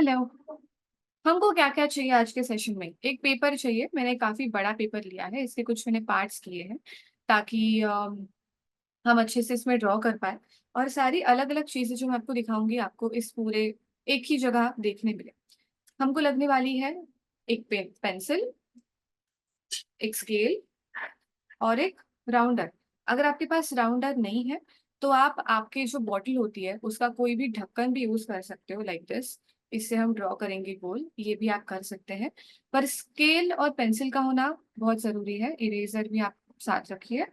Hello. हमको क्या क्या चाहिए आज के सेशन में? एक पेपर चाहिए, मैंने काफी बड़ा पेपर लिया है, इसके कुछ मैंने पार्ट्स किए हैं ताकि हम अच्छे से इसमें ड्रॉ कर पाए। और सारी अलग अलग चीजें जो मैं आपको दिखाऊंगी, आपको इस पूरे एक ही जगह देखने मिले। हमको लगने वाली है एक पेंसिल, एक स्केल और एक राउंडर। अगर आपके पास राउंडर नहीं है तो आप आपके जो बॉटल होती है उसका कोई भी ढक्कन भी यूज कर सकते हो, लाइक दिस। इससे हम ड्रॉ करेंगे गोल, ये भी आप कर सकते हैं। पर स्केल और पेंसिल का होना बहुत जरूरी है, इरेजर भी आप साथ रखिए।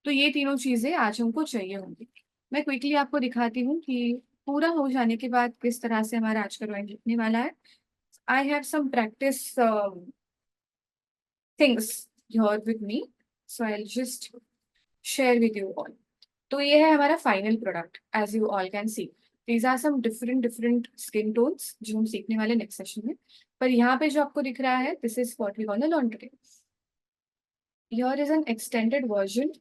तो ये तीनों चीजें आज हमको चाहिए होंगी। मैं क्विकली आपको दिखाती हूँ कि पूरा हो जाने के बाद किस तरह से हमारा आज का ड्रॉइंग दिखने वाला है। I have some practice things here with me, so I just share with you all. तो ये है हमारा final product, as you all can see. These are some different different skin tones जो हम सीखने वाले नेक्स्ट सेशन में। पर यहाँ पे जो आपको दिख रहा है, this is what we gonna learn today. Here is an extended version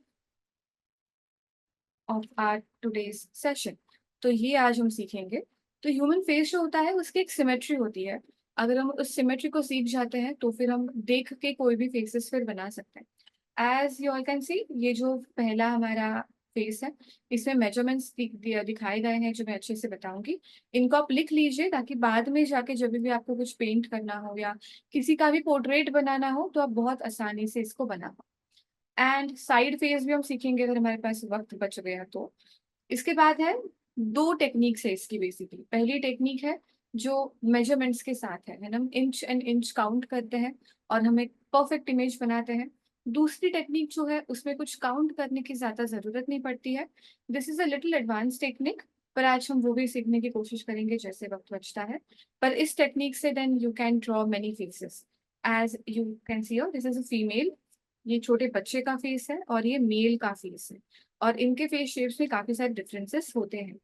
of our today's session. तो ये आज हम सीखेंगे। तो ह्यूमन फेस जो होता है उसकी एक सिमेट्री होती है। अगर हम उस सिमेट्री को सीख जाते हैं तो फिर हम देख के कोई भी फेसेस फिर बना सकते हैं। As you all can see, ये जो पहला हमारा फेस है, इसमें मेजरमेंट्स दिखाए गए हैं जो मैं अच्छे से बताऊंगी। इनको आप लिख लीजिए ताकि बाद में जाके जब भी आपको कुछ पेंट करना हो या किसी का भी पोर्ट्रेट बनाना हो तो आप बहुत आसानी से इसको बना पाओ। एंड साइड फेस भी हम सीखेंगे अगर हमारे पास वक्त बच गया तो। इसके बाद है दो टेक्निक्स है इसकी। बेसिकली पहली टेक्निक है जो मेजरमेंट्स के साथ है ना, हम इंच एंड इंच काउंट करते हैं और हम एक परफेक्ट इमेज बनाते हैं। दूसरी टेक्निक जो है उसमें कुछ काउंट करने की ज्यादा जरूरत नहीं पड़ती है। This is a little advance technique, पर आज हम वो भी सीखने की कोशिश करेंगे जैसे वक्त बचता है। पर इस टेक्निक से then you can draw many faces. As you can see, this is a female, ये छोटे बच्चे का फेस है और ये मेल का फेस है। और इनके फेस शेप्स में काफी सारे डिफरेंसेस होते हैं।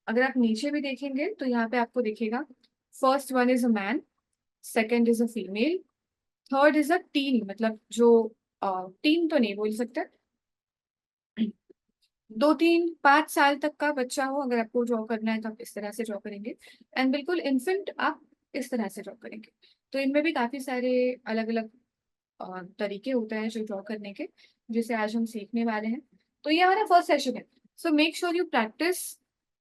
अगर आप नीचे भी देखेंगे तो यहाँ पे आपको दिखेगा, first one is a man, second is a female, third is a tin. मतलब जो टीन तो नहीं बोल सकते, 2 3 5 साल तक का बच्चा हो, अगर आपको ड्रॉ करना है तो आप इस तरह से ड्रॉ करेंगे। एंड बिल्कुल इन्फेंट आप इस तरह से ड्रॉ करेंगे। तो इनमें भी काफी सारे अलग अलग तरीके होते हैं जो ड्रॉ करने के, जिसे आज हम सीखने वाले हैं। तो ये हमारा फर्स्ट सेशन है। So make sure you practice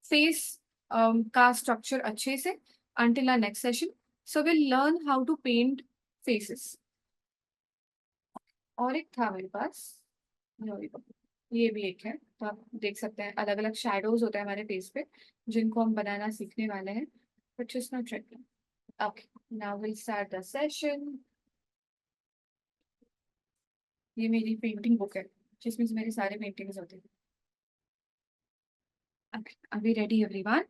face का स्ट्रक्चर अच्छे से until our next session. So will learn how to paint faces. और एक था मेरे पास, ये भी एक है। तो आप देख सकते हैं अलग अलग शेडोज होते हैं हमारे फेस पे जिनको हम बनाना सीखने वाले हैं। But just not tricky. Okay, now will start the session. ये मेरी पेंटिंग बुक है जिसमें से मेरी सारी पेंटिंग्स होती हैं। अभी रेडी एवरीवन?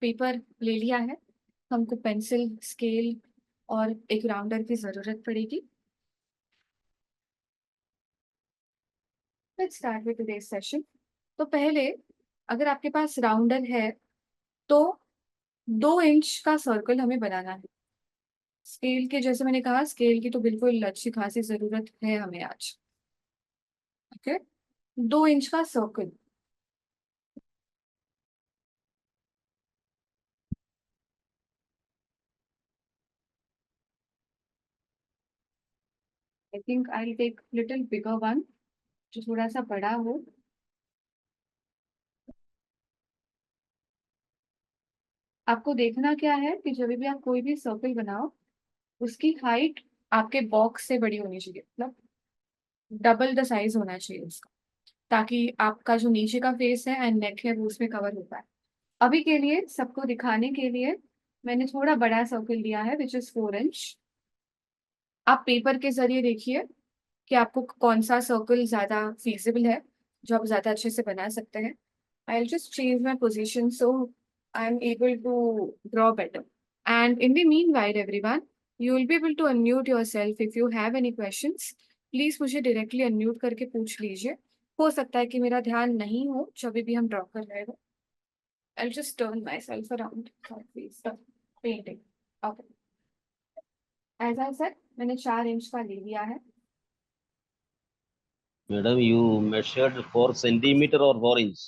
पेपर ले लिया है? हमको पेंसिल, स्केल और एक राउंडर की जरूरत पड़ेगी। Let's start with today's session. तो पहले, अगर आपके पास राउंडर है तो 2 इंच का सर्कल हमें बनाना है। स्केल के जैसे मैंने कहा, स्केल की तो बिल्कुल अच्छी खासी जरूरत है हमें आज। ओके, 2 इंच का circle. I think I take little bigger one, जो थोड़ा सा बड़ा हो। आपको देखना क्या है कि जब भी आप कोई भी सर्कल बनाओ, उसकी हाइट आपके बॉक्स से बड़ी होनी चाहिए, मतलब डबल द साइज होना चाहिए उसका, ताकि आपका जो नीचे का फेस है एंड नेक है वो उसमें कवर हो पाए। अभी के लिए सबको दिखाने के लिए मैंने थोड़ा बड़ा सर्कल लिया है विच इज 4 इंच। आप पेपर के जरिए देखिए कि आपको कौन सा सर्कल ज्यादा फीजिबल है, जो आप ज्यादा अच्छे से बना सकते हैं। I just change my position so I am able to draw better. And in the meanwhile, everyone, you will be able to unmute yourself if you have any questions. Please मुझे directly unmute करके पूछ लीजिए। हो सकता है कि मेरा ध्यान नहीं हो जब भी हम ड्रॉ कर रहे हो। I'll just turn myself around for this painting. Okay. As I said, मैंने 4 इंच का ले लिया है। Madam, you measured 4 centimeter or 4 inch?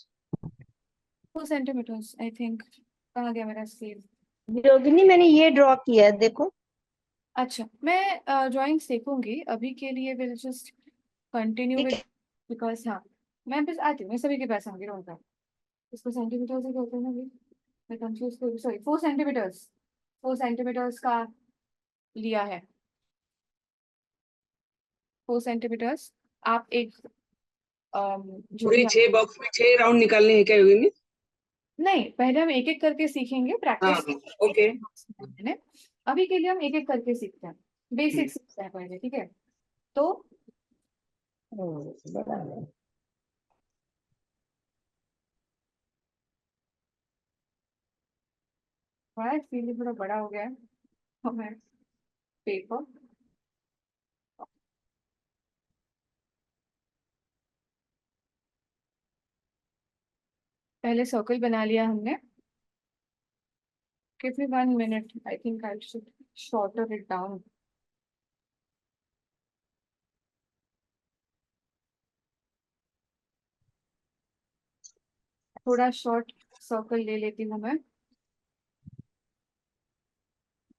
2 centimetres I think. कहाँ गया मेरा स्केल? योगिनी मैंने ये ड्रॉ किया है, देखो। अच्छा, मैं ड्राइंग सीखूंगी, अभी के लिए विल जस्ट कंटिन्यू ठीक विद, है। बिकॉज हाँ, मैं बस आती हूँ, मैं सभी के पास आऊंगी, रोका इसको सेंटीमीटर से कहते हैं ना, भी मैं कंफ्यूज कर, सॉरी, 4 सेंटीमीटर्स, 4 सेंटीमीटर्स का लिया है, 4 सेंटीमीटर्स। आप एक जो भी पूरी आप, 6 बॉक्स में 6 राउंड निकालने हैं क्या योगिनी? नहीं, पहले हम एक एक करके सीखेंगे, हाँ प्रैक्टिस ओके। मैंने, अभी के लिए हम एक एक करके सीखते हैं, बेसिक सीखते हैं पहले, ठीक है? तो बड़ा है। हमारा फील्ड थोड़ा बड़ा हो गया है, हमें पेपर, पहले सर्कल बना लिया हमने, give me 1 minute, I think I should shorter it down. थोड़ा शॉर्ट सर्कल ले लेती हूँ मैं,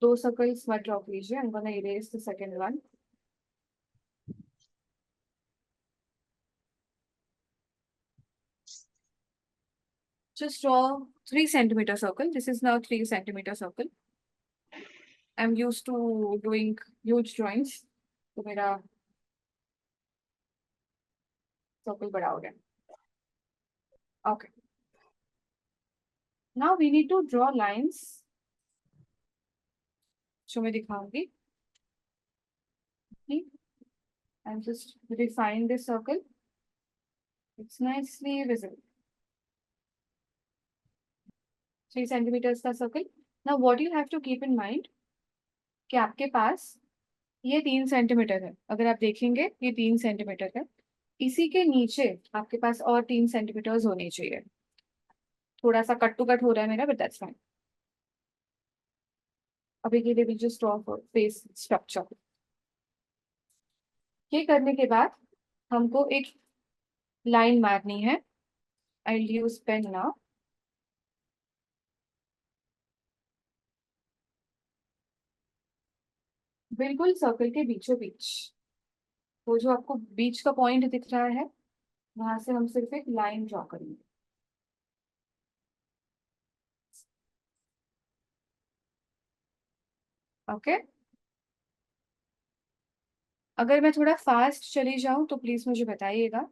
2 सर्कल्स मत ड्रॉ कीजिए, I am gonna erase the second one. Just draw 3 centimeter circle. This is now 3 centimeter circle. I'm used to doing huge drawings. तो मेरा circle बड़ा हो गया. Okay. Now we need to draw lines. जो मैं दिखाऊंगी. And just refine this circle. It's nicely visible. 3 centimeters का circle. Now what you have to keep in mind कि आपके पास ये 3 सेंटीमीटर है, अगर आप देखेंगे ये 3 सेंटीमीटर है, इसी के नीचे आपके पास और 3 सेंटीमीटर्स होने चाहिए. थोड़ा सा कट टू कट हो रहा है मेरा, बट दैट्स फाइन. अभी के लिए भी जस्ट ड्रॉ फेस स्ट्रक्चर. ये करने के बाद हमको एक लाइन मारनी है. आई यूज पेन नाउ. बिल्कुल सर्कल के बीचों बीच, वो जो आपको बीच का पॉइंट दिख रहा है, वहां से हम सिर्फ एक लाइन ड्रॉ करेंगे. ओके. अगर मैं थोड़ा फास्ट चली जाऊं तो प्लीज मुझे बताइएगा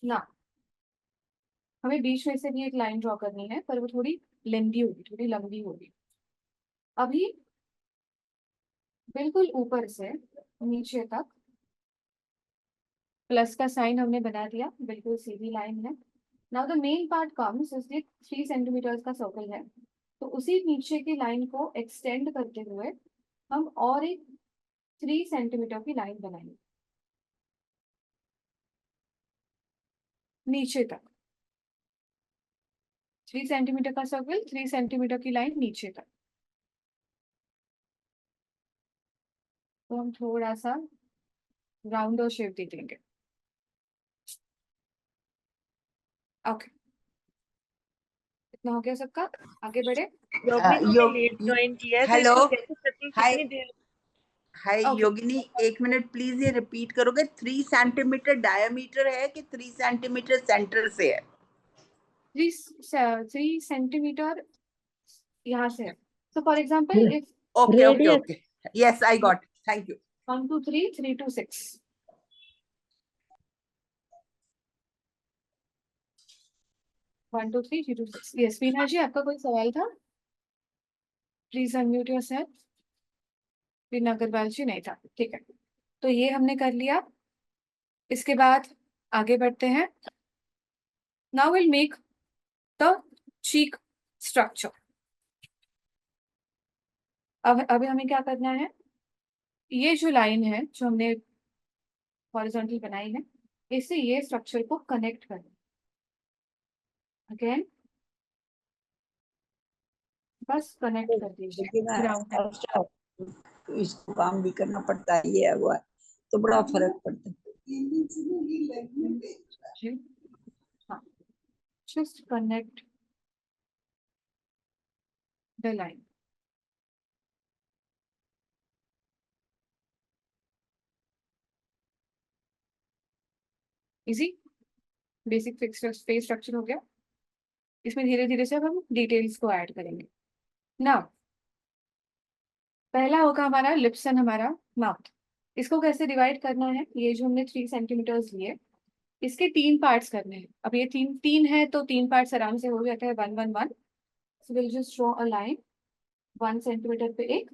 ना. हमें बीच में से भी एक लाइन ड्रॉ करनी है, पर वो थोड़ी लेंदी होगी, थोड़ी लंबी होगी. अभी बिल्कुल ऊपर से नीचे तक प्लस का साइन हमने बना दिया, बिल्कुल सीधी लाइन है. Now the main part comes, इसलिए 3 सेंटीमीटर का सर्कल है, तो उसी नीचे की लाइन को एक्सटेंड करते हुए हम और एक 3 सेंटीमीटर की लाइन बनाएंगे नीचे तक. 3 सेंटीमीटर का सर्कल, 3 सेंटीमीटर की लाइन नीचे तक. तो हम थोड़ा सा राउंड और शेप दे देंगे. ओके, इतना हो गया सबका. आगे बढ़े. योगिनी ने लेट ज्वाइन किया है, तो हेलो, इसको कैसे करती हूँ, हाय कितनी देर? हाय Okay. योगिनी, 1 मिनट प्लीज, ये रिपीट करोगे? 3 सेंटीमीटर डायमीटर है कि 3 सेंटीमीटर सेंटर से है? 3 सेंटीमीटर यहाँ से है. तो for example if okay okay okay, yes I got, thank you. 1 2 3 3 2 6, 1 2 3 3 2 6. Yes Veena ji, आपका कोई सवाल था? Please unmute yourself. Veena Agarwal ji नहीं था, ठीक है. तो ये हमने कर लिया. इसके बाद आगे बढ़ते हैं. Now will make the cheek structure. अब हमें क्या करना है, ये जो लाइन है जो हमने हॉरिजॉन्टल बनाई है, इससे ये स्ट्रक्चर को कनेक्ट करना. अगेन बस कनेक्ट कर दीजिए. लेकिन ग्राउंड अच्छा, तो इसको काम भी करना पड़ता है, ये हुआ तो बड़ा फर्क पड़ता है. हाँ, just connect the line. Easy, basic face structure हो गया। इसमें धीरे धीरे से अब हम डिटेल्स को ऐड करेंगे ना। पहला होगा हमारा लिप्स एंड हमारा माउथ। इसको कैसे डिवाइड करना है, ये जो हमने 3 सेंटीमीटर्स लिए, इसके 3 पार्ट्स करने हैं। अब ये तीन तीन है तो 3 पार्ट्स आराम से हो जाता है, 1 1 1। So will just draw a line, 1 centimetre पे एक,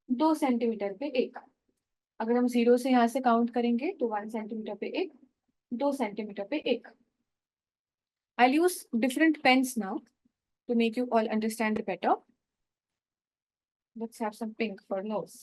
2 सेंटीमीटर पे एक। अगर हम जीरो से यहाँ से काउंट करेंगे तो 1 सेंटीमीटर पे एक, 2 सेंटीमीटर पे एक। I'll use different pens now to make you all understand it better. Let's have some pink for nose.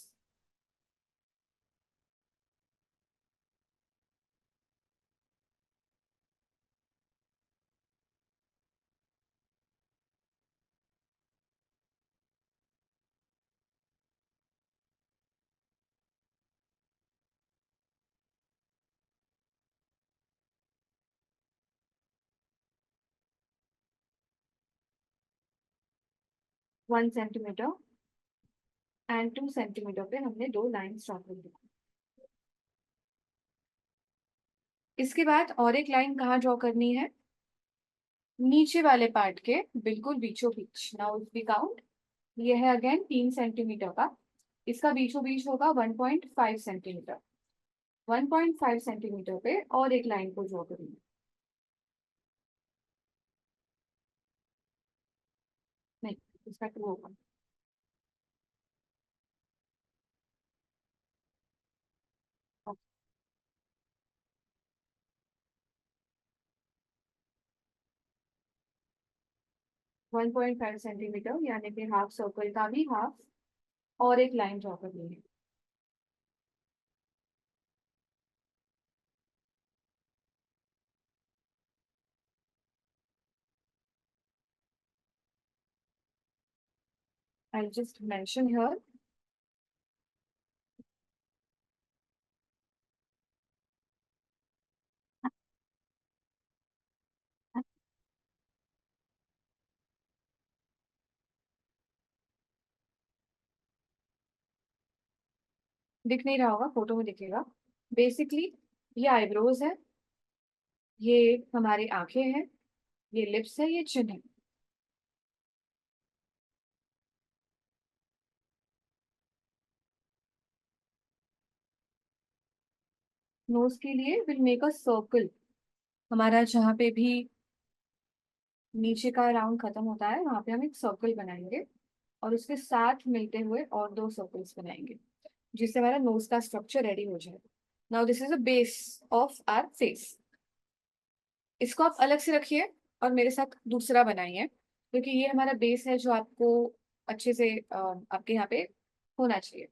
One centimeter and 2 centimetre पे हमने 2 लाइन्स ड्रॉ कर दी। इसके बाद और एक लाइन कहाँ ड्रॉ करनी है, नीचे वाले पार्ट के बिल्कुल बीचों बीच। नाउ इफ वी काउंट, ये है अगेन 3 सेंटीमीटर का, इसका बीचों बीच होगा 1.5 सेंटीमीटर। 1.5 सेंटीमीटर पे और एक लाइन को ड्रॉ करेंगे। नहीं, इसका 2 होगा। Okay. 1.5 सेंटीमीटर यानी कि हाफ सर्कल का भी हाफ, और एक लाइन ड्रॉ करनी है। I'll just mention here. दिख नहीं रहा होगा, फोटो में दिखेगा। बेसिकली ये आईब्रोज है, ये हमारी आंखें हैं, ये लिप्स है, ये चिन है। नोज के लिए विल मेक अ सर्कल। हमारा जहाँ पे भी नीचे का राउंड खत्म होता है वहां पे हम एक सर्कल बनाएंगे, और उसके साथ मिलते हुए और 2 सर्कल्स बनाएंगे, जिससे हमारा नोज का स्ट्रक्चर रेडी हो जाए। Now this is a base of our face. इसको आप अलग से रखिए और मेरे साथ दूसरा बनाइए, क्योंकि ये हमारा बेस है जो आपको अच्छे से आपके यहाँ पे होना चाहिए।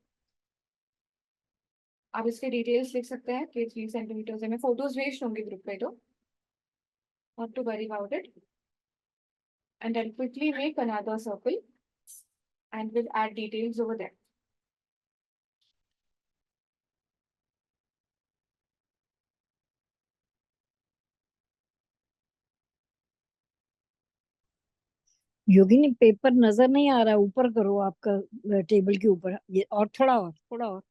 आप इसके डिटेल्स लिख सकते हैं कि 3 सेंटीमीटर से। मैं फोटोज भेज दूंगी ग्रुप पे, तो not to worry about it. And I'll quickly make another circle and we'll add details over there. Yogini paper नजर नहीं आ रहा, ऊपर करो आपका टेबल के ऊपर, ये और थोड़ा और।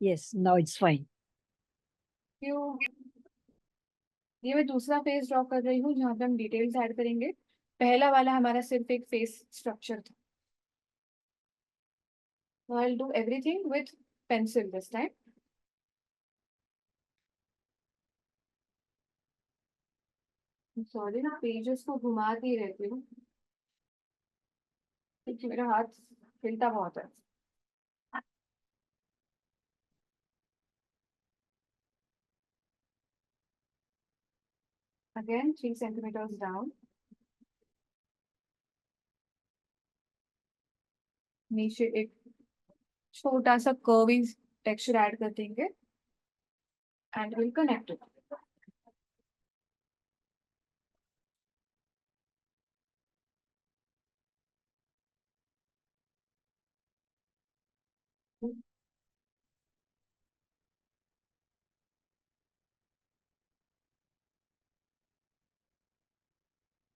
Yes, now it's fine. ये मैं दूसरा फेस ड्रॉ कर रही हूँ जहाँ पे हम डिटेल्स ऐड करेंगे। पहला वाला हमारा सिर्फ एक फेस स्ट्रक्चर था। So I'll do everything with pencil this time. Sorry, ना पेजेस को घुमाती रहती हूँ क्योंकि मेरा हाथ हिलता बहुत है। Again 3 centimeters down. नीचे एक छोटा सा कर्वी टेक्सचर ऐड कर देंगे and will connect it.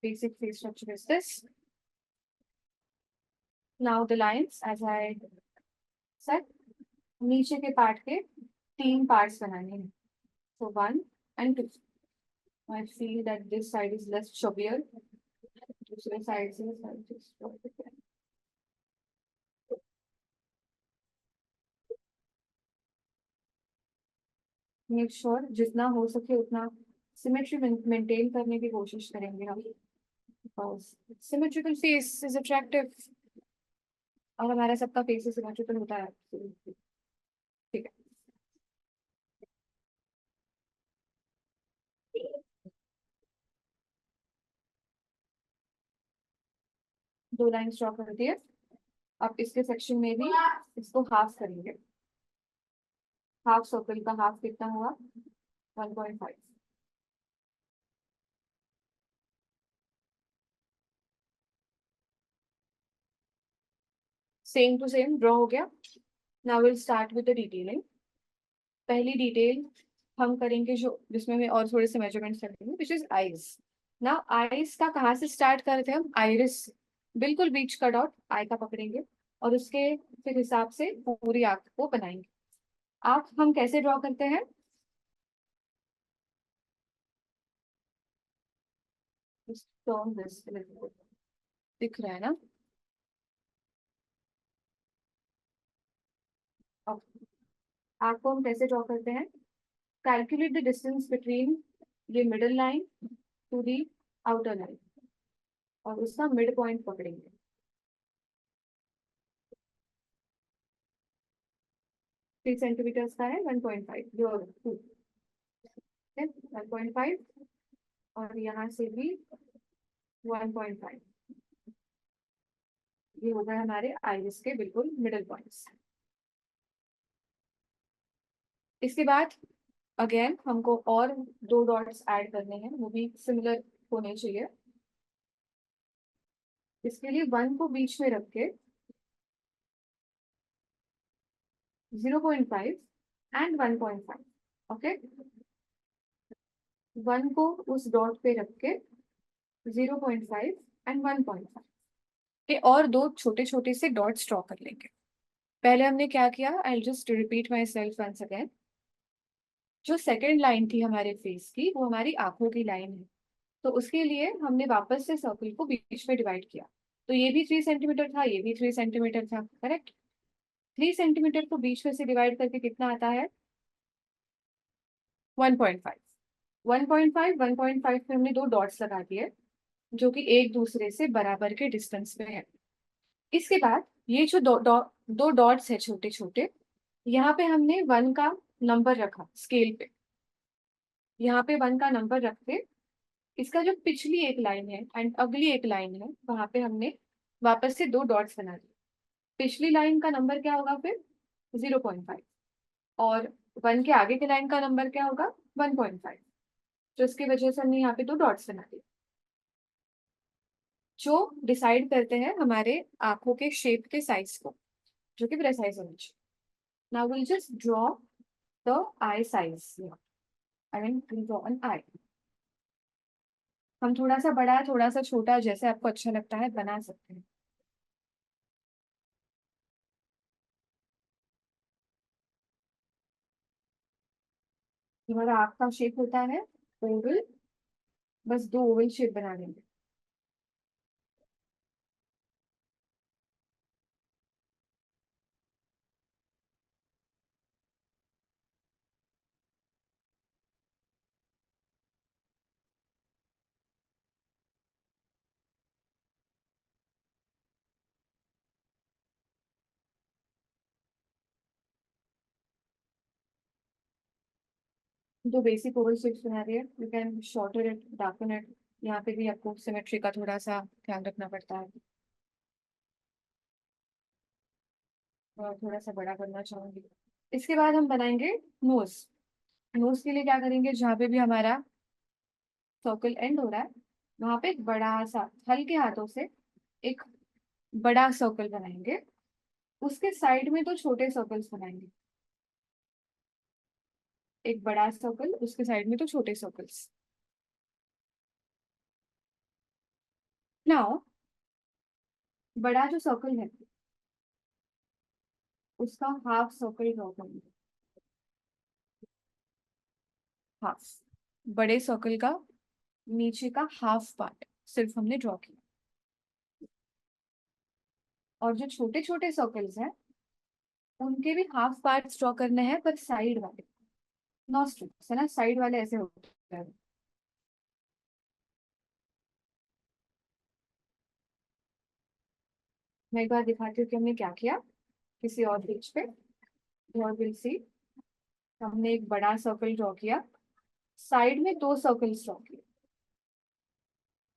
Basic face structure is this. Now the lines as I said, नीचे के पार्ट के 3 पार्ट्स बनाने हैं, so 1 and 2. I feel that this side is less chubbier, दूसरे साइड से make sure जितना हो सके उतना सिमेट्री मेंटेन करने की कोशिश करेंगे हम, because symmetrical face is attractive और हमारा सबका फेस सिमेट्रिकल होता है। ठीक है, दो लाइन ड्रॉ कर दिए। अब इसके सेक्शन में भी इसको हाफ करेंगे। हाफ सर्कल का हाफ कितना हुआ? 1.5। सेम टू सेम ड्रॉ हो गया। Now will start with the detailing. पहली डिटेल हम करेंगे जो जिसमें मैं और थोड़े से मेजरमेंट्स करेंगे, which is eyes. Now eyes का कहाँ से स्टार्ट करते हैं हम? आइरिस, बिल्कुल बीच का डॉट आई का पकड़ेंगे और उसके फिर हिसाब से पूरी आंख को बनाएंगे। आंख हम कैसे ड्रॉ करते हैं? दिख रहा है ना? आंख को हम कैसे ड्रॉ करते हैं? कैलकुलेट द डिस्टेंस बिटवीन ये middle line to the outer line और उसका मिड पॉइंट पकड़ेंगे। थ्री सेंटीमीटर का है 1.5, योर 2 1.5 और यहाँ से भी 1.5। ये हो गए हमारे आइरिस के बिल्कुल मिडल पॉइंट्स। इसके बाद अगेन हमको और 2 डॉट्स ऐड करने हैं, वो भी सिमिलर होने चाहिए। इसके लिए 1 को बीच में रख के 0.5 एंड 1.5, ओके। 1 को उस डॉट पे रख के 0.5 एंड 1.5 के और 2 छोटे छोटे से डॉट्स ड्रॉ कर लेंगे। पहले हमने क्या किया? I just repeat myself once again. जो सेकेंड लाइन थी हमारे फेस की, वो हमारी आंखों की लाइन है, तो उसके लिए हमने वापस से सर्कल को बीच में डिवाइड किया। तो ये भी 3 सेंटीमीटर था, ये भी 3 सेंटीमीटर था, करेक्ट। 3 सेंटीमीटर को बीच में से डिवाइड करके कितना आता है? 1.5। 1.5 पे हमने 2 डॉट्स लगा दिए जो कि एक दूसरे से बराबर के डिस्टेंस पे है। इसके बाद ये जो दो डॉट्स है छोटे छोटे, यहाँ पे हमने 1 का नंबर रखा स्केल पे। यहाँ पे 1 का नंबर रख के इसका जो पिछली एक लाइन है एंड अगली एक लाइन है, वहां पे हमने वापस से 2 डॉट्स बना दिए। पिछली लाइन का नंबर क्या होगा फिर? 0.5 और 1 के आगे की लाइन का नंबर क्या होगा? 1.5। तो इसकी वजह से हमने यहाँ पे 2 डॉट्स बना दिए जो डिसाइड करते हैं हमारे आंखों के शेप के साइज को, जो कि प्रेसाइज होना चाहिए। Now will just draw the eye size. I mean draw an eye. हम थोड़ा सा बड़ा थोड़ा सा छोटा जैसे आपको अच्छा लगता है बना सकते हैं। हमारा आंख का शेप होता है ओवल, बस 2 ओवल शेप बना लेंगे। जो बेसिक ओवल शेप्स बना रही है, you can shorter it, darken it. यहाँ पे भी आपको सिमेट्री का थोड़ा सा ध्यान रखना पड़ता है और थोड़ा सा बड़ा करना चाहूंगी। इसके बाद हम बनाएंगे नोज। नोज के लिए क्या करेंगे? जहाँ पे भी हमारा सर्कल एंड हो रहा है वहां पे एक बड़ा सा हल्के हाथों से एक बड़ा सर्कल बनाएंगे, उसके साइड में 2 छोटे सर्कल्स बनाएंगे। एक बड़ा सर्कल, उसके साइड में 2 छोटे सर्कल्स। नाउ बड़ा जो सर्कल है उसका हाफ सर्कल ड्रॉ करेंगे, हाफ, बड़े सर्कल का नीचे का हाफ पार्ट सिर्फ हमने ड्रॉ किया। और जो छोटे छोटे सर्कल्स हैं उनके भी हाफ पार्ट्स ड्रॉ करने हैं, पर साइड वाले, नॉस्ट्रिल्स है ना, साइड वाले ऐसे होते हैं। मैं एक बार दिखाती हूँ कि हमने क्या किया किसी और पेज पे। और विल सी, हमने एक बड़ा सर्कल ड्रॉ किया, साइड में 2 सर्कल्स ड्रॉ किए,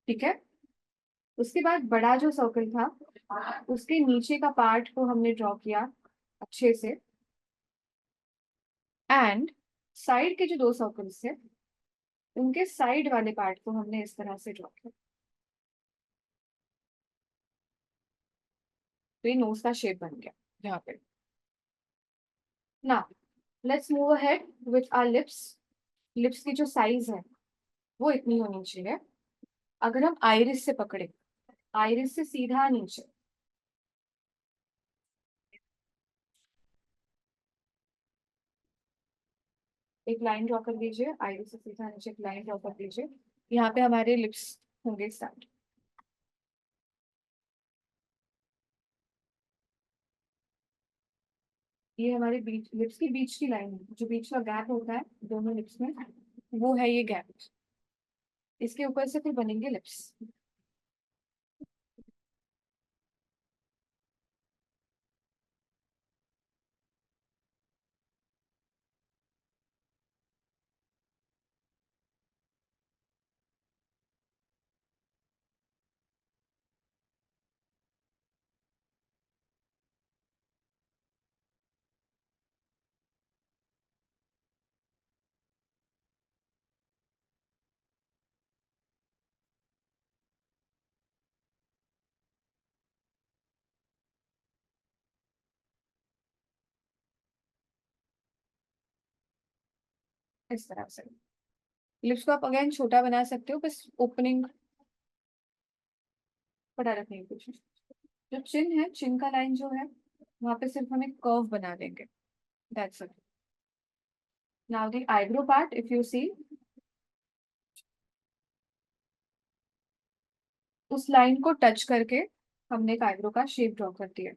ठीक है। उसके बाद बड़ा जो सर्कल था उसके नीचे का पार्ट को हमने ड्रॉ किया अच्छे से, एंड साइड के जो 2 सर्कल्स थे उनके साइड वाले पार्ट को हमने इस तरह से ड्रॉ किया। तो ये नोज का शेप बन गया यहाँ पे। ना let's move ahead with our lips. Lips की जो साइज है वो इतनी होनी चाहिए। अगर हम आइरिस से पकड़े, आइरिस से सीधा नीचे, एक लाइन ड्रॉ कर दीजिए, आइरिस से सीधा नीचे एक लाइन ड्रॉ कर दीजिए। यहाँ पे हमारे लिप्स होंगे स्टार्ट। ये हमारे बीच, लिप्स की बीच की लाइन, जो बीच का गैप होता है दोनों लिप्स में, वो है ये गैप। इसके ऊपर से फिर बनेंगे लिप्स। इस तरह से लिप्स को आप अगेन छोटा बना सकते हो, बस ओपनिंग बड़ा रखने की कोशिश। जो चिन है, चिन का लाइन जो है वहां पे सिर्फ हम एक कर्व बना देंगे, that's it. Now the eyebrow part, if you see, उस लाइन को टच करके हमने एक आईब्रो का शेप ड्रॉ कर दिया।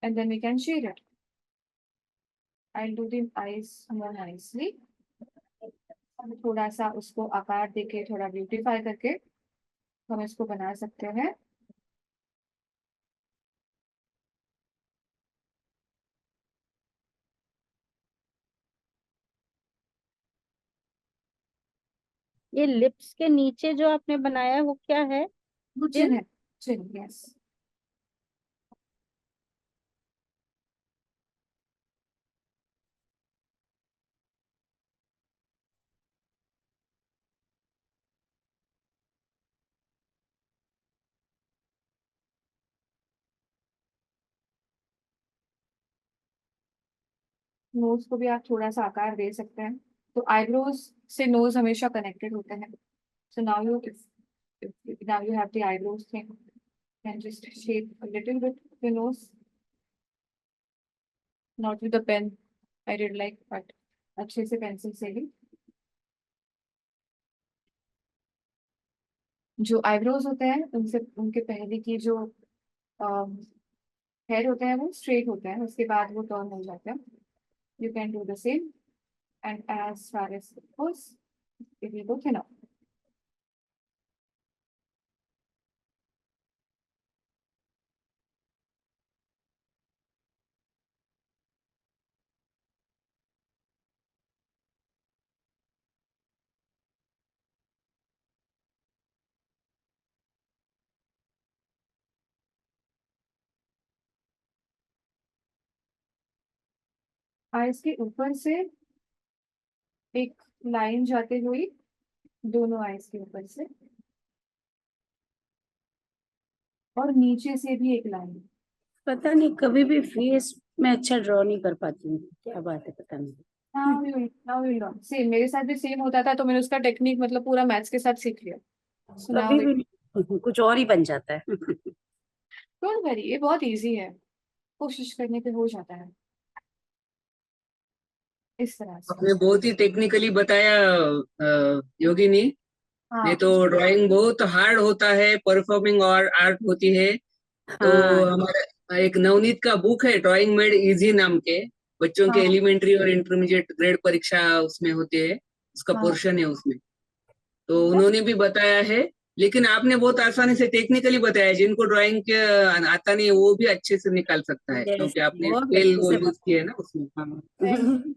And then we can shade it. I'll do the eyes more nicely. थोड़ा सा उसको आकार देके, थोड़ा ब्यूटीफाई करके हम इसको बना सकते हैं। ये लिप्स के नीचे जो आपने बनाया है वो क्या है? वो चिन है, चिन, यस। नोज को भी आप थोड़ा सा आकार दे सकते हैं। तो आईब्रोज से नोज हमेशा कनेक्टेड होते हैं। So now you, now you have the eyebrows thing, and just shape a little bit the nose, not with the pen, I did like, but अच्छे से पेंसिल से ही। जो आईब्रोज होते हैं उनसे, उनके पहले की जो हेयर होते हैं वो स्ट्रेट होते हैं, उसके बाद वो टर्न हो जाते हैं। You can do the same, and as far as it goes it will go thinner. Eyes के ऊपर से एक लाइन जाते हुए दोनों आईज के ऊपर से, और नीचे से भी एक लाइन। पता नहीं, कभी भी फेस में अच्छा ड्रॉ नहीं कर पाती हूँ, क्या बात है पता नहीं। now we learn. See, मेरे साथ भी सेम होता था, तो मैंने उसका टेक्निक मतलब पूरा मैथ्स के साथ सीख लिया. So now कभी भी कुछ और ही बन जाता है. don't worry, ये बहुत इजी है, कोशिश करने पे हो जाता है इस तरह से. आपने बहुत ही टेक्निकली बताया योगिनी. हाँ, ये तो ड्राइंग बहुत हार्ड होता है, परफॉर्मिंग और आर्ट होती है. तो हाँ, हमारा एक नवनीत का बुक है ड्राइंग मेड इजी नाम के, बच्चों के हाँ, एलिमेंट्री और इंटरमीडिएट ग्रेड परीक्षा उसमें होती है, उसका हाँ. पोर्शन है उसमें. तो उन्होंने भी बताया है, लेकिन आपने बहुत आसानी से टेक्निकली बताया. जिनको ड्राइंग के आता नहीं है वो भी अच्छे से निकाल सकता है, yes, क्योंकि आपने बहुत स्केल अच्छे वो से यूज किया है ना उसमें.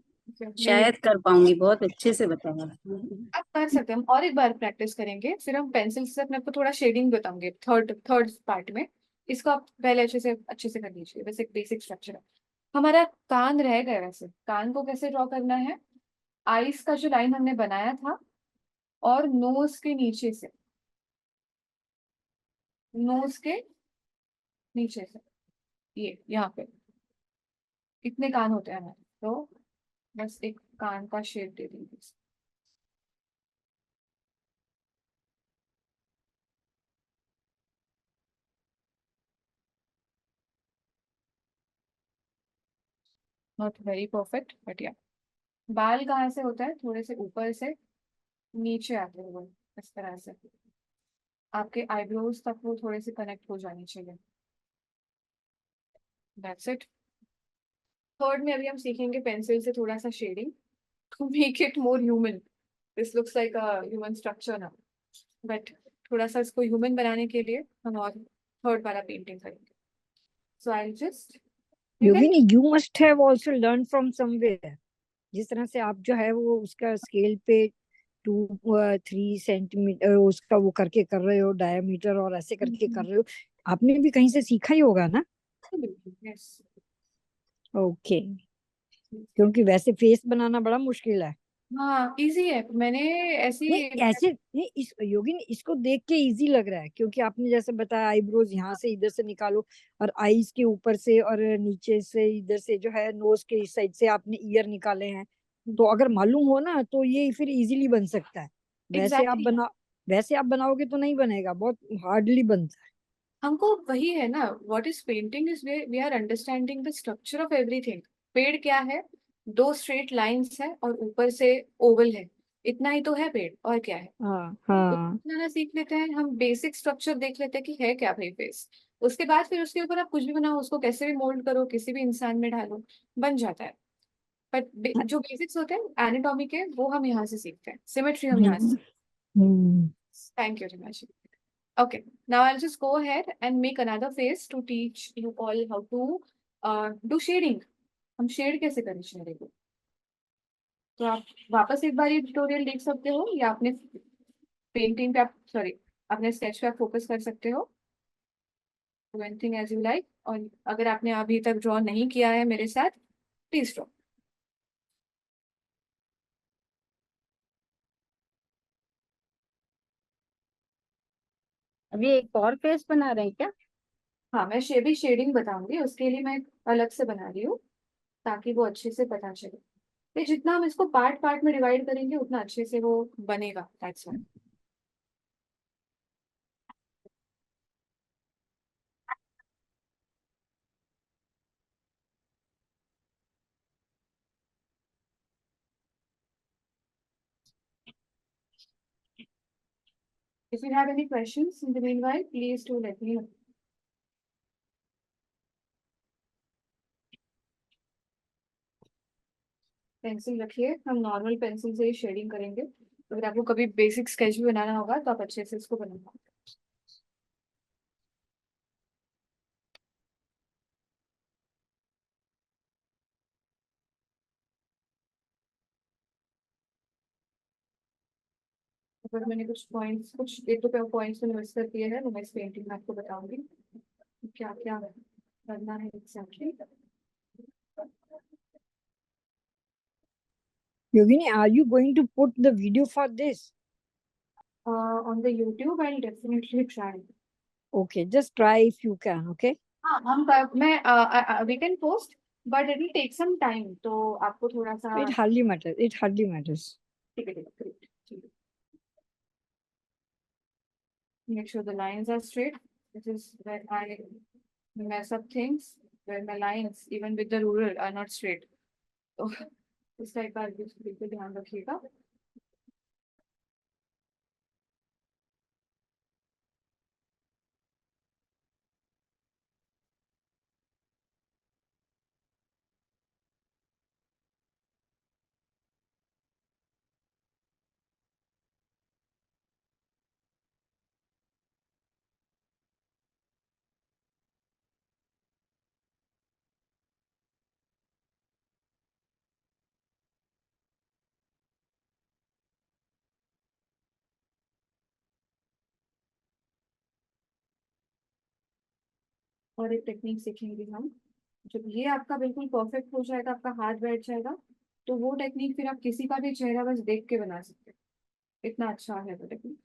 शायद कर पाऊंगी, बहुत अच्छे से बताया. आप कर सकते हैं. हम और एक बार प्रैक्टिस करेंगे, फिर हम पेंसिल से अपने आपको थोड़ा शेडिंग बताऊंगे थर्ड पार्ट में. इसको आप पहले अच्छे से कर लीजिए. वैसे एक बेसिक स्ट्रक्चर है. हमारा कान रह गया. वैसे कान को कैसे ड्रॉ करना है? आईज का जो लाइन हमने बनाया था, और नोज के नीचे से, नोज के नीचे से, ये यहाँ पे कितने कान होते हैं हमारे, तो बस एक कान का शेप दे देंगे. नॉट वेरी परफेक्ट बट या. बाल कहाँ से होता है? थोड़े से ऊपर से नीचे आते हैं वो, इस तरह से. आपके आईब्रोज तक वो थोड़े से कनेक्ट हो जानी चाहिए. That's it. थर्ड में अभी हम सीखेंगे पेंसिल से थोड़ा सा shading to make it more human. This looks like a human structure ना, बट थोड़ा सा इसको ह्यूमन बनाने के लिए हम और थर्ड वाला पेंटिंग करेंगे. So I just Yogini, you must have also learned from somewhere. जिस तरह से आप जो है वो उसका स्केल पे 2-3 सेंटीमीटर उसका वो करके कर रहे हो, डायमीटर और ऐसे करके कर रहे हो, आपने भी कहीं से सीखा ही होगा ना? यस. ओके. क्योंकि वैसे फेस बनाना बड़ा मुश्किल है. हाँ, इजी है. मैंने ऐसी नहीं ऐसे नहीं, इस योगिनी इसको देख के इजी लग रहा है, क्योंकि आपने जैसे बताया आईब्रोज यहाँ से इधर से निकालो, और आईज के ऊपर से और नीचे से इधर से जो है नोज के इस साइड से आपने ईयर निकाले हैं. तो अगर मालूम हो ना तो ये फिर इजीली बन सकता है. एग्जैक्टली. वैसे आप बनाओगे तो नहीं बनेगा, बहुत हार्डली बनता है. हमको वही है ना, what is painting is we are understanding the structure of everything. पेड़ क्या है? दो स्ट्रेट लाइंस है और ऊपर से ओवल है. इतना ही तो है पेड़, और क्या है? हाँ हाँ. बनाना सीख लेते हैं हम, बेसिक स्ट्रक्चर देख लेते हैं कि है क्या भाई फेस. उसके बाद फिर उसके ऊपर आप कुछ भी बनाओ, उसको कैसे भी मोल्ड करो, किसी भी इंसान में ढालो, बन जाता है. बट जो बेसिक्स होते हैं एनाटॉमी के, वो हम यहाँ से सीखते हैं. सिमेट्री हम यहाँ से. Hmm. Thank you Rimashi. Okay, now I'll just go ahead and make another face to teach you all how to do shading. हम शेड कैसे करें शेडिंग को. तो आप वापस एक बार ये ट्यूटोरियल देख सकते हो, या अपने पेंटिंग पे आप अपने स्केच पे आप फोकस कर सकते हो. Do anything as you like. और अगर आपने अभी तक ड्रॉ नहीं किया है मेरे साथ, प्लीज ड्रॉ. अभी एक और फेस बना रहे हैं क्या? हाँ, मैं भी शेडिंग बताऊंगी, उसके लिए मैं अलग से बना रही हूँ, ताकि वो अच्छे से पता चले. तो जितना हम इसको पार्ट पार्ट में डिवाइड करेंगे उतना अच्छे से वो बनेगा. That's why. If you have any questions in the meanwhile, please do let me know. Pencil रखिए, हम नॉर्मल पेंसिल से ही शेडिंग करेंगे. अगर आपको कभी बेसिक स्केच भी बनाना होगा तो आप अच्छे से इसको बनाना. अगर मैंने कुछ एक दो पॉइंट्स में नोट्स कर दिए हैं, वो मैं इस पेंटिंग में आपको बताऊंगी क्या क्या करना है exactly. Yogini, are you going to put the video for this? On the YouTube I'll definitely try. Okay, just try if you can. Okay. हाँ, हम मैं we can post but it will take some time, तो आपको थोड़ा सा It hardly matters. It hardly matters. ठीक है, great, ठीक है. Make sure the lines are straight. This is where I mess up things, where my lines, even with the ruler, are not straight. तो इस टाइप का बिल्कुल ध्यान रखिएगा. और एक टेक्निक सीखेंगे हम. जब ये आपका बिल्कुल परफेक्ट हो जाएगा, आपका हाथ बैठ जाएगा, तो वो टेक्निक फिर आप किसी का भी चेहरा बस देख के बना सकते हैं. इतना अच्छा है वो टेक्निक.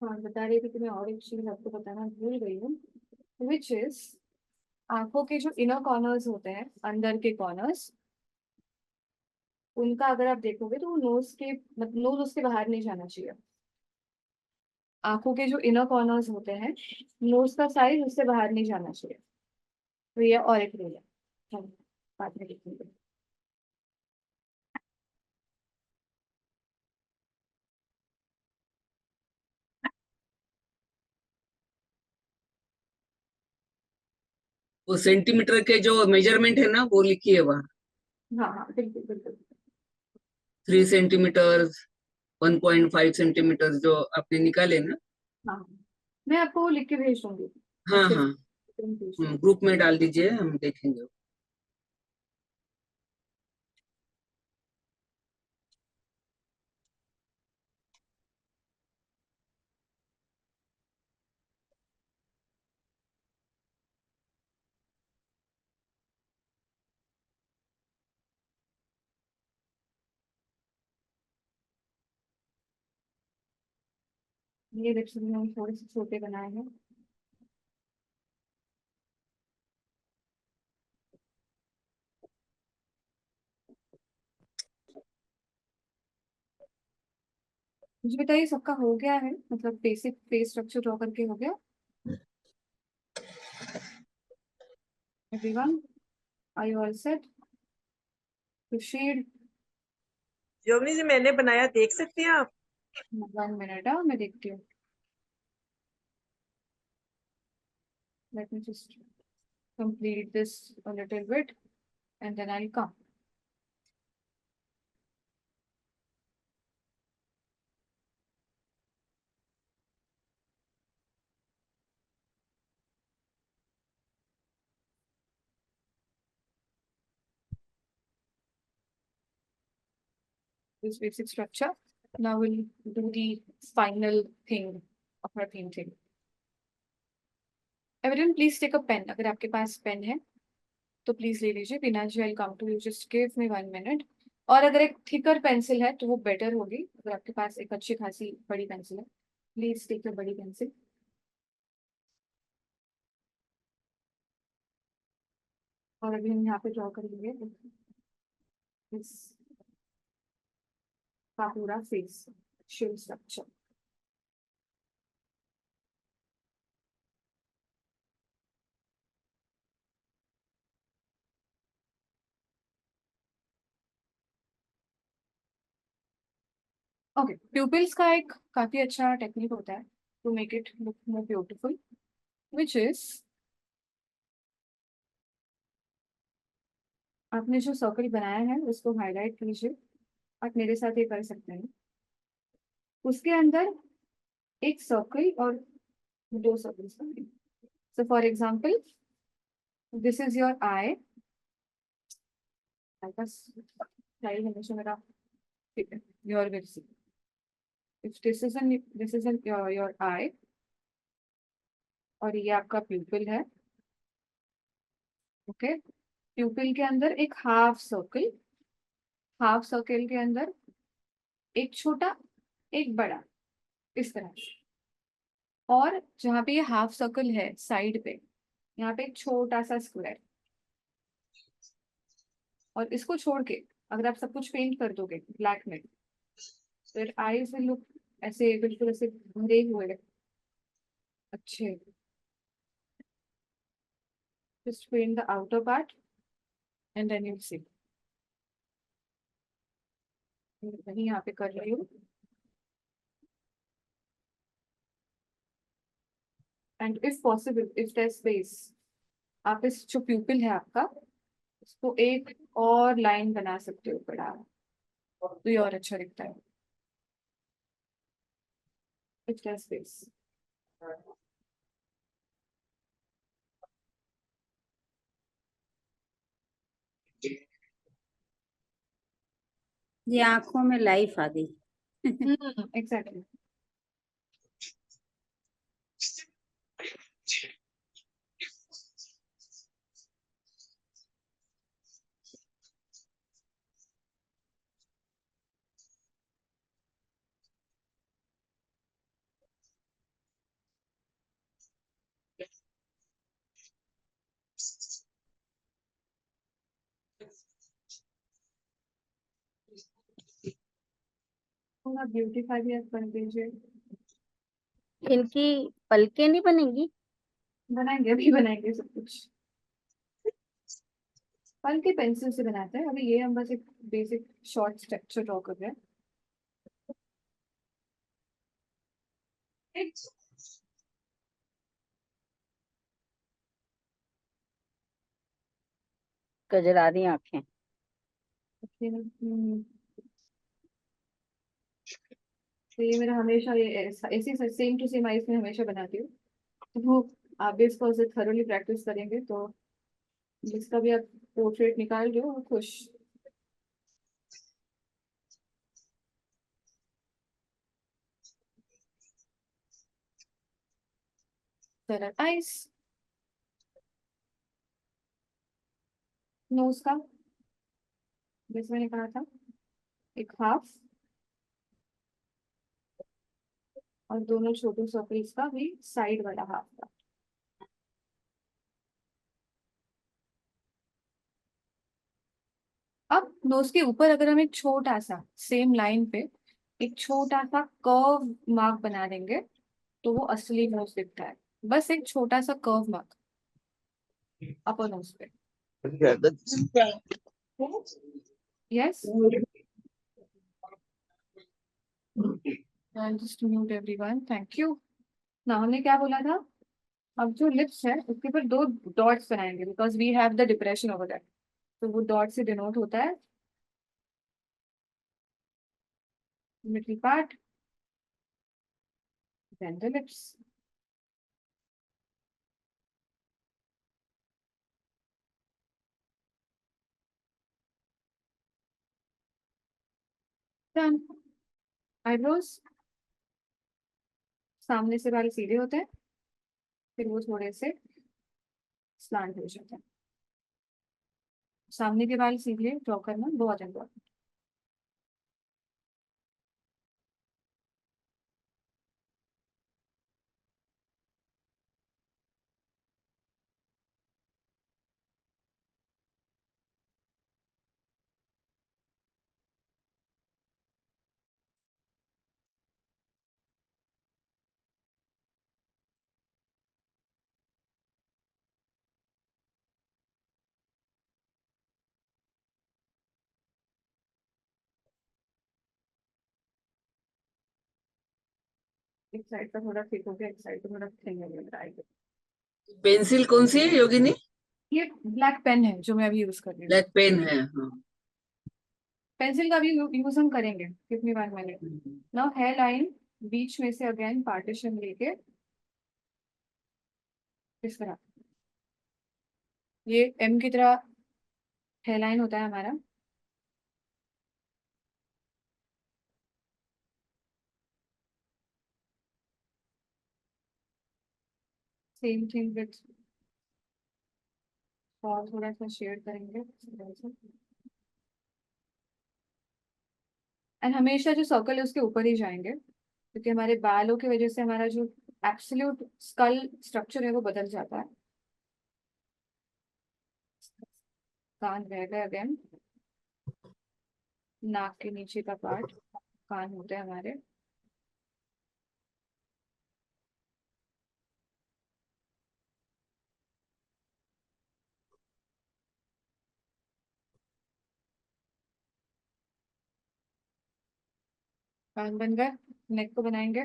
हाँ, बता रही थी कि मैं और एक चीज आपको बताना भूल गई हूँ, विच इज आंखों के जो इनर कॉर्नर्स होते हैं, अंदर के कॉर्नर्स, उनका अगर आप देखोगे तो वो नोज के मतलब नोज उसके बाहर नहीं जाना चाहिए. आंखों के जो इनर कॉर्नर्स होते हैं, नोज का साइज उससे बाहर नहीं जाना चाहिए. तो ये और एक रूल है, हम बाद में देखेंगे. वो सेंटीमीटर के जो मेजरमेंट है ना वो लिखिए वहाँ. हाँ हाँ, बिल्कुल बिल्कुल. 3 सेंटीमीटर, 1.5 सेंटीमीटर जो आपने निकाले ना. हाँ, मैं आपको वो लिख के भेज दूंगी. हाँ अच्छे हाँ, से भेज दूंगी. ग्रुप में डाल दीजिए, हम देखेंगे. ये लिप्स भी हम थोड़े से छोटे बनाए हैं. मुझे बताइए, सबका हो गया है? मतलब बेसिक फेस स्ट्रक्चर ड्रॉ करके हो गया? Everyone, are you all set to shade? Jogni ji मैंने बनाया, देख सकते हैं आप? 1 मिनट, मैं देखती हूँ. Let me just complete this a little bit and then I'll come. This basic structure. Now we'll do the final thing of our painting. Everyone, please take a pen. अगर आपके पास पेन है तो please ले लीजिए. बिना जी, I'll come to you. Just give me 1 minute. और अगर एक थिकर पेंसिल है तो वो बेटर होगी. अगर आपके पास एक अच्छी खासी बड़ी पेंसिल है, प्लीज टेक अ बड़ी पेंसिल. और अभी हम यहाँ पे ड्रॉ करेंगे इस का पूरा face shell structure. Okay, pupils का एक काफी अच्छा टेक्निक होता है to make it look more beautiful, which is आपने जो सर्कल बनाया है उसको हाईलाइट कीजिए. आप मेरे साथ ये कर सकते हैं. उसके अंदर एक सर्कल और 2 सर्कल्स बनाइए. So for example, this is your eye आपका स्टाइल हमेशा मेरा ठीक है। Your will see if this is your eye, और ये आपका प्यूपिल है। ओके, प्यूपिल के अंदर एक हाफ सर्कल के अंदर एक छोटा एक बड़ा, इस तरह से। और जहाँ पे ये हाफ सर्कल है साइड पे, यहाँ पे एक छोटा सा स्क्वायर। और इसको छोड़ के अगर आप सब कुछ पेंट कर दोगे ब्लैक में, तो आईज विल लुक ऐसे बिल्कुल ऐसे भरे हुए अच्छे। Just paint the outer part and then you see. वही यहाँ पे कर रही हूँ। And if possible, if there space, आप इस जो प्यूपिल है आपका, इसको एक और लाइन बना सकते हो बड़ा, तो ये और अच्छा दिखता है। If there space. ये आंखों में लाइफ आ गई। एग्जैक्टली। थोड़ा ब्यूटीफाई भी आप कर दीजिए। इनकी पलकें नहीं बनेंगी? बनाएंगे, अभी बनाएंगे सब कुछ। पल के पेंसिल से बनाते हैं, अभी ये हम बस एक बेसिक शॉर्ट स्ट्रक्चर ड्रॉ कर रहे हैं। कजरारी आंखें। तो ये मेरा हमेशा ये ऐसी सेम टू सेम आइज में हमेशा बनाती हूँ। तो आप भी इसको ऐसे थरोली प्रैक्टिस करेंगे तो जिसका भी आप पोर्ट्रेट निकाल रहे हो वो खुश। तरह आइज, नोज का जैसे मैंने कहा था एक हाफ, और दोनों छोटे सर्कल्स का भी साइड वाला हाफ का। अब नोज के ऊपर अगर हम एक छोटा सा सेम लाइन पे एक छोटा सा कर्व मार्क बना देंगे तो वो असली नोज दिखता है। बस एक छोटा सा कर्व मार्क अपर नोज पे। Yes, just mute everyone, thank you. ना हमने क्या बोला था, अब जो लिप्स है उसके ऊपर दो डॉट्स बनाएंगे because we have the depression over that. तो वो डॉट से डिनोट होता है middle part, then the lips. Done. Eyebrows, सामने से बाल सीधे होते हैं, फिर वो थोड़े से स्लांट हो जाते हैं। सामने के बाल सीधे ड्रॉ करना बहुत इम्पोर्टेंट। एक साइड का थोड़ा थिक हो गया, एक साइड का थोड़ा थिन हो गया। पेंसिल कौन सी है योगिनी? ये ब्लैक पेन है जो मैं अभी यूज कर रही हूँ। ब्लैक पेन है, हाँ। पेंसिल का भी यूज हम करेंगे कितनी बार मैंने। नाउ हेयर लाइन बीच में से अगेन पार्टीशन लेके इस तरह, ये एम की तरह हेयर लाइन होता है हमारा, सेम थिंग विथ और थोड़ा सा शेड करेंगे एंड हमेशा जो सर्कल है उसके ऊपर ही जाएंगे, क्योंकि हमारे बालों की वजह से हमारा जो एब्सोल्यूट स्कल स्ट्रक्चर है वो बदल जाता है। कान रह गए अगेन, नाक के नीचे का पार्ट कान होते हैं हमारे। कान बन गए, नेक को बनाएंगे।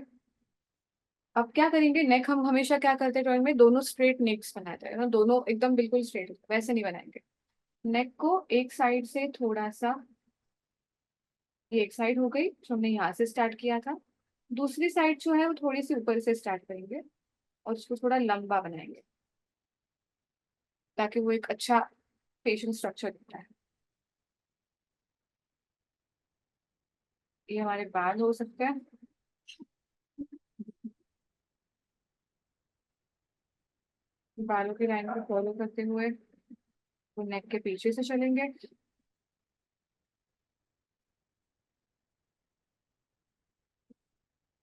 अब क्या करेंगे, नेक हम हमेशा क्या करते हैं ड्राइंग में, दोनों स्ट्रेट नेक्स बनाते हैं ना, दोनों एकदम बिल्कुल स्ट्रेट, वैसे नहीं बनाएंगे। नेक को एक साइड से थोड़ा सा, ये एक साइड हो गई जो हमने यहाँ से स्टार्ट किया था, दूसरी साइड जो है वो थोड़ी सी ऊपर से स्टार्ट करेंगे और उसको थोड़ा लंबा बनाएंगे ताकि वो एक अच्छा फेशियल स्ट्रक्चर दिखता है। ये हमारे बाल हो सकते हैं। बालों की लाइन को फॉलो करते हुए वो नेक के पीछे से चलेंगे।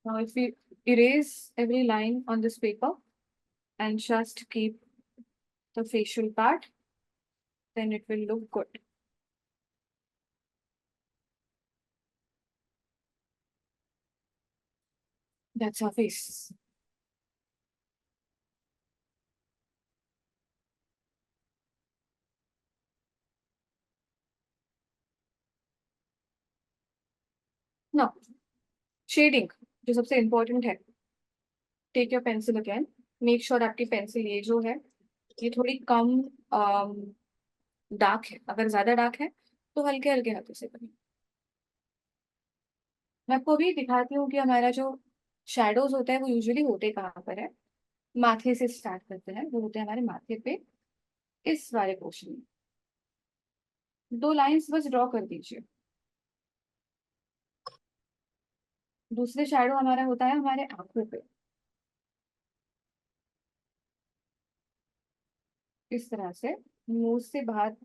Now if we erase every line on this paper and just keep the facial part, then it will look good. That's our face. Now, shading, जो सबसे important है। Take your pencil again. Make sure आपकी pencil ये जो है ये थोड़ी कम dark है। अगर ज्यादा डार्क है तो हल्के हल्के हाथों से करें। मैं आपको अभी दिखाती हूँ कि हमारा जो शेडोज होता है वो यूजुअली होते कहाँ पर है। माथे से स्टार्ट करते हैं, वो होते हैं हमारे माथे पे, इस वाले पोर्शन में। 2 लाइंस बस ड्रॉ कर दीजिए। दूसरे शैडो हमारा होता है हमारे आंखों पे, इस तरह से मुंह से बाहर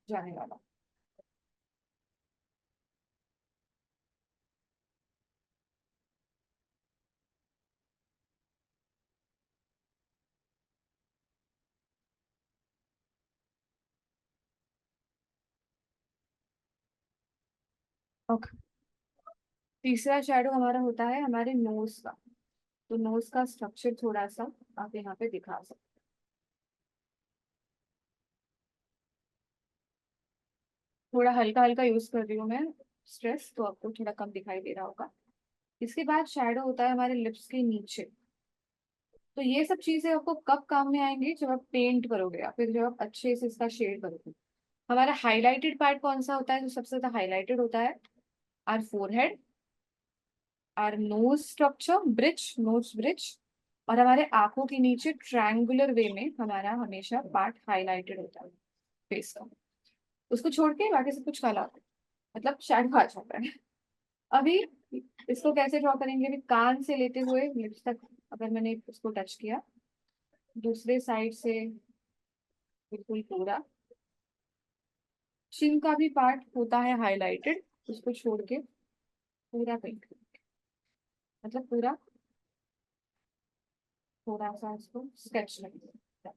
जाने वाला। ओके, तीसरा शैडो हमारा होता है हमारे नोज का। तो नोज का स्ट्रक्चर थोड़ा सा आप यहाँ पे दिखा सकते हैं। थोड़ा हल्का हल्का यूज कर रही हूँ मैं स्ट्रेस, तो आपको थोड़ा कम दिखाई दे रहा होगा। इसके बाद शैडो होता है हमारे लिप्स के नीचे। तो ये सब चीजें आपको कब काम में आएंगी, जब आप पेंट करोगे या फिर जब आप अच्छे से इसका शेड करोगे। हमारा हाईलाइटेड पार्ट कौन सा होता है, जो सबसे ज्यादा हाईलाइटेड होता है, our forehead, our nose structure, bridge, nose bridge, और हमारे आंखों के नीचे ट्रायंगुलर वे में हमारा हमेशा पार्ट हाईलाइटेड होता है फेस का। उसको छोड़ के बाकी सब कुछ काला होता है, मतलब शैडो आ जाता है। अभी इसको कैसे ड्रॉ करेंगे, अभी कान से लेते हुए लिप्स तक अगर मैंने इसको टच किया, दूसरे साइड से बिल्कुल पूरा। चिन का भी पार्ट होता है हाईलाइटेड, उसको छोड़ के पूरा पेंट, मतलब पूरा थोड़ा सा इसको स्केच लगेगा।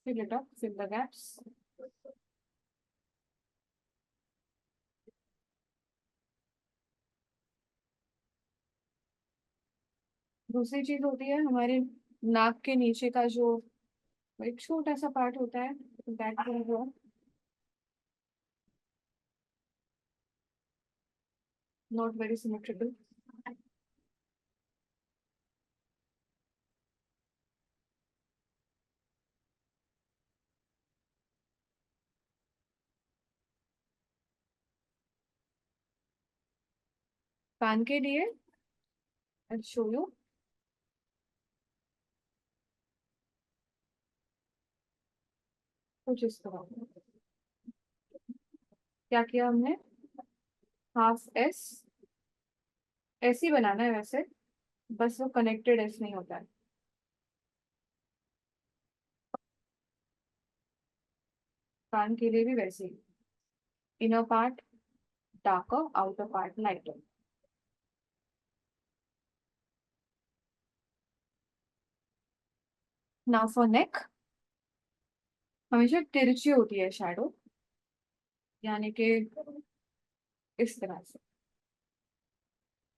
Fill it up, fill the gaps. दूसरी चीज होती है हमारे नाक के नीचे का जो एक छोटा सा पार्ट होता है, that will go not very symmetrical. कान के लिए I'll show you. कुछ इस तरह क्या किया हमने, हाफ एस, ऐसे ही बनाना है वैसे, बस वो कनेक्टेड एस नहीं होता है। कान के लिए भी वैसे ही, inner part darker, outer part lighter. Now for neck, हमेशा तिरछी होती है शैडो, यानी कि इस तरह से,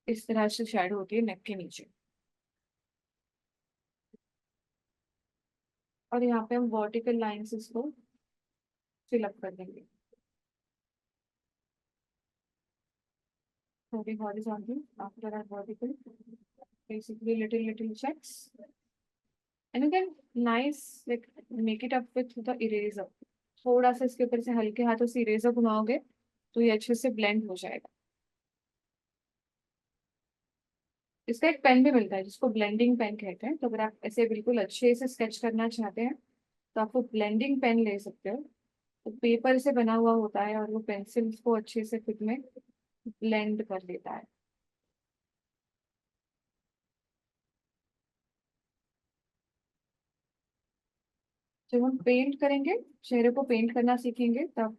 इस तरह से शैडो होती है नेक के नीचे। और यहाँ पे हम वर्टिकल लाइंस इसको फिल अप कर देंगे, moving horizontally after that vertical, basically little checks, and you can nice like make it up with the eraser। थोड़ा सा इसके ऊपर से हल्के हाथों से इरेजर घुमाओगे तो ये अच्छे से ब्लेंड हो जाएगा। इसका एक पेन भी मिलता है जिसको ब्लेंडिंग पेन कहते हैं, तो अगर आप ऐसे बिल्कुल अच्छे से स्केच करना चाहते हैं तो आपको ब्लेंडिंग पेन ले सकते हो। तो पेपर से बना हुआ होता है और वो पेंसिल को अच्छे से खुद में ब्लेंड कर देता है। जब हम पेंट करेंगे, चेहरे को पेंट करना सीखेंगे, तब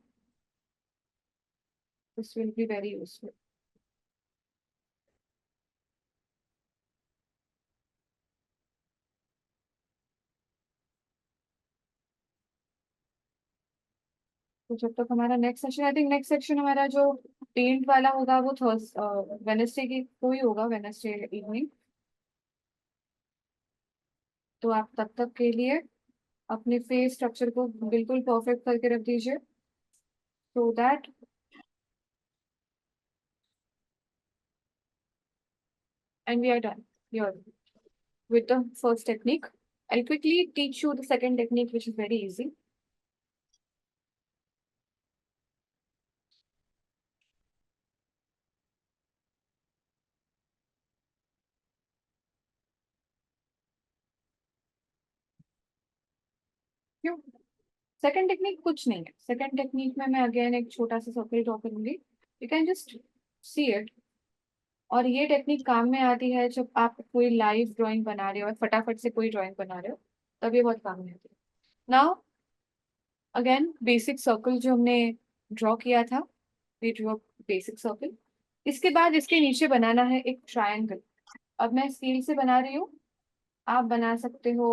this will be very useful. तो जब तक हमारा next session, I think next section हमारा जो पेंट वाला होगा वो वेनसडे की कोई होगा, वेनसडे इवनिंग। तो आप तब तक के लिए अपने फेस स्ट्रक्चर को बिल्कुल परफेक्ट करके रख दीजिए, so that and we are done here with the first technique. I'll quickly teach you the second technique, which is very easy. क्यों? सेकंड टेक्निक कुछ नहीं है। सेकंड टेक्निक में मैं अगेन एक छोटा सा सर्कल ड्रॉ करूंगी, you can just see it. और ये टेक्निक काम में आती है जब आप कोई लाइव ड्राइंग बना रहे हो और फटाफट से कोई ड्राइंग बना रहे हो, तब ये बहुत काम में आती है। नाउ अगेन बेसिक सर्कल जो हमने ड्रॉ किया था, वी ड्रॉ बेसिक सर्कल। इसके बाद इसके नीचे बनाना है एक ट्रायंगल। अब मैं स्केल से बना रही हूँ, आप बना सकते हो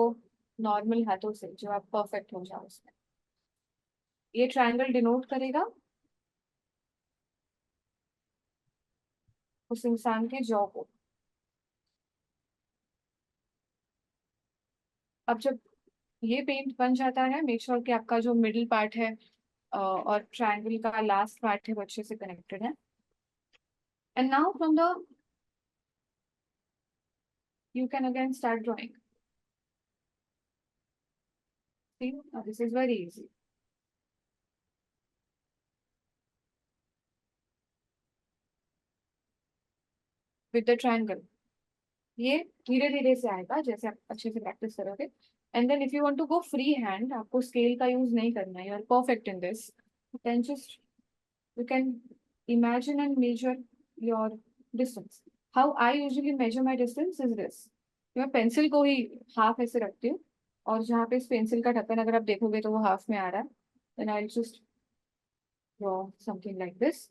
नॉर्मल हाथों से, जो आप परफेक्ट हो जाओ उसमें। ये ट्रायंगल डिनोट करेगा उस इंसान के जॉ को। अब जब ये पेंट बन जाता है, मेक श्योर कि आपका जो मिडिल पार्ट है और ट्रायंगल का लास्ट पार्ट है वो अच्छे से कनेक्टेड है। And now from the you can again start drawing. See, now this is very easy. With the triangle, ये धीरे धीरे से आएगा जैसे आप अच्छे से प्रैक्टिस करोगे। And then if you want to go free hand, आपको स्केल का यूज नहीं करना है, you are perfect in this, then just you can imagine and measure your distance. How I usually measure my distance is this. मैं pencil को ही half ऐसे रखती हूँ और जहाँ पे इस पेंसिल का ढक्कन अगर आप देखोगे तो वो हाफ में आ रहा है, then I'll just draw something like this.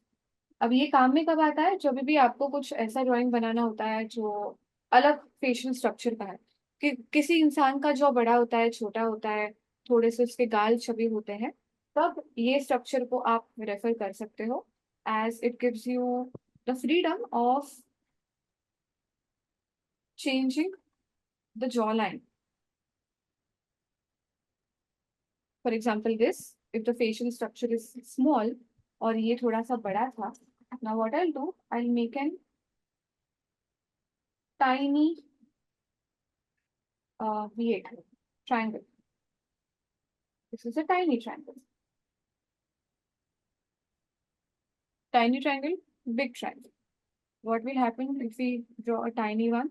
अब ये काम में कब आता है? जब भी आपको कुछ ऐसा ड्राइंग बनाना होता है जो अलग फेशियल स्ट्रक्चर का है, कि किसी इंसान का जो बड़ा होता है, छोटा होता है, थोड़े से उसके गाल छपे होते हैं, तब ये स्ट्रक्चर को आप रेफर कर सकते हो, as it gives you the freedom of changing the jawline. For example, this, if the facial structure is small और ये थोड़ा सा बड़ा था, now what I'll do, I'll make an tiny V8 triangle. This is a tiny triangle. Tiny triangle, big triangle. What will happen if we draw a tiny one?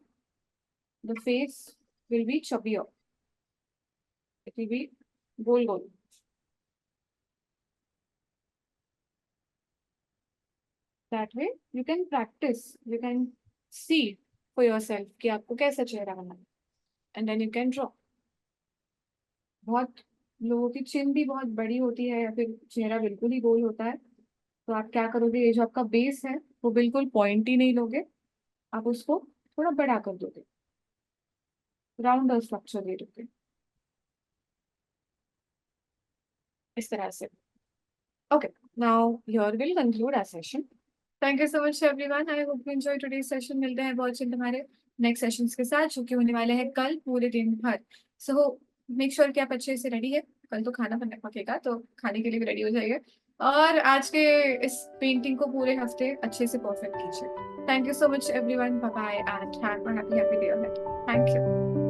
The face will be chubbier. It will be goal. That way you can practice, you can see for yourself कि आपको कैसा चेहरा बनाना है, and then you can draw. बहुत लोगों की चिन भी बहुत बड़ी होती है या फिर चेहरा बिल्कुल ही गोल होता है, तो आप क्या करोगे, ये जो आपका बेस है वो बिल्कुल पॉइंटी नहीं लोगे, आप उसको थोड़ा बड़ा कर दोगे, राउंड स्ट्रक्चर दे दोगे इस तरह से। Okay, now here will conclude our session. Thank you so much everyone, I hope you enjoy today's session. मिलते हैं बहुत जल्द हमारे नेक्स्ट सेशंस के साथ, जो कि होने वाले हैं कल पूरे दिन भर। सो मेक श्योर कि आप अच्छे से रेडी है, कल तो खाना बनने पकेगा तो खाने के लिए भी रेडी हो जाइए, और आज के इस पेंटिंग को पूरे हफ्ते अच्छे से परफेक्ट कीजिए। Thank you so much everyone, bye bye and have a happy day ahead. Thank you.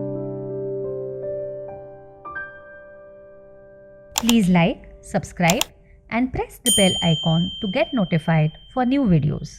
Please like, subscribe and press the bell icon to get notified for new videos.